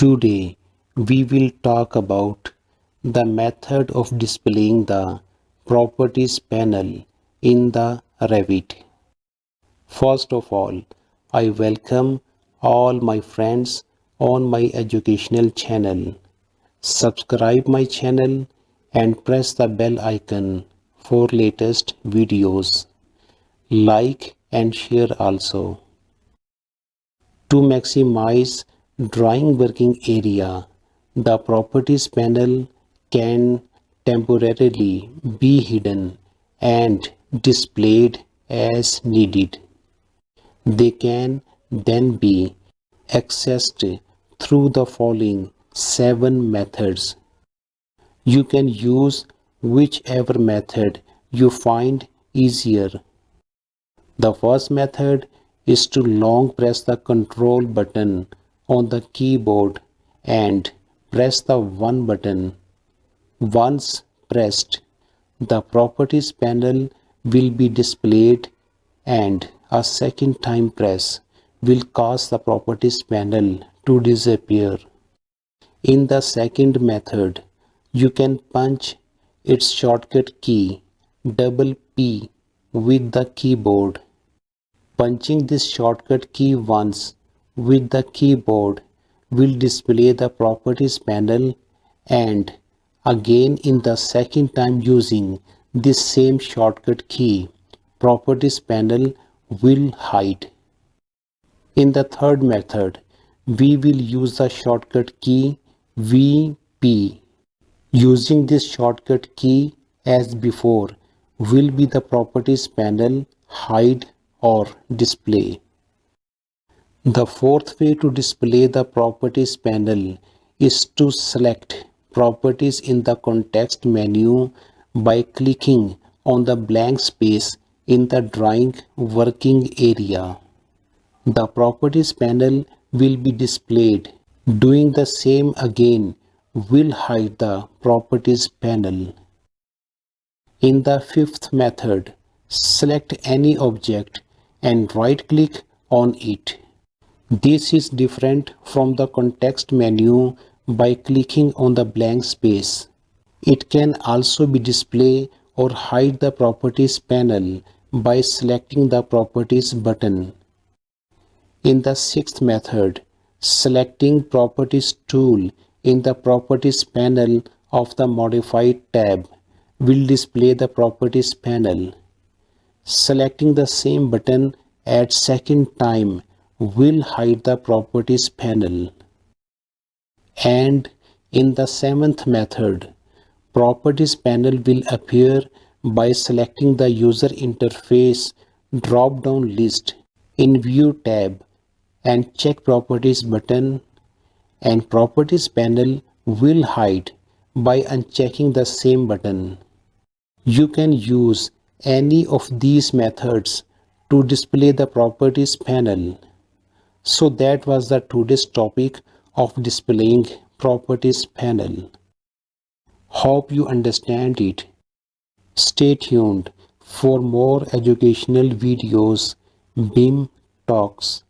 Today we will talk about the method of displaying the properties panel in the Revit. First of all, I welcome all my friends on my educational channel. Subscribe my channel and press the bell icon for latest videos. Like and share also. To maximize drawing working area, the properties panel can temporarily be hidden and displayed as needed. They can then be accessed through the following 7 methods. You can use whichever method you find easier. The first method is to long press the control button on the keyboard and press the 1 button. Once pressed, the properties panel will be displayed and a second time press will cause the properties panel to disappear. In the second method, you can punch its shortcut key double P with the keyboard. Punching this shortcut key once with the keyboard will display the properties panel, and again in the second time using this same shortcut key, properties panel will hide. In the third method, we will use the shortcut key VP. Using this shortcut key as before will be the properties panel hide or display. The fourth way to display the properties panel is to select properties in the context menu by clicking on the blank space in the drawing working area. The properties panel will be displayed. Doing the same again will hide the properties panel. In the fifth method, select any object and right-click on it. This is different from the context menu by clicking on the blank space. It can also be display or hide the properties panel by selecting the properties button. In the sixth method, selecting properties tool in the properties panel of the modified tab will display the properties panel. Selecting the same button at second time will hide the properties panel. And in the seventh method, properties panel will appear by selecting the user interface drop-down list in view tab and check properties button, and properties panel will hide by unchecking the same button. You can use any of these methods to display the properties panel. So that was the today's topic of displaying properties panel. Hope you understand it. Stay tuned for more educational videos. BIM Talks.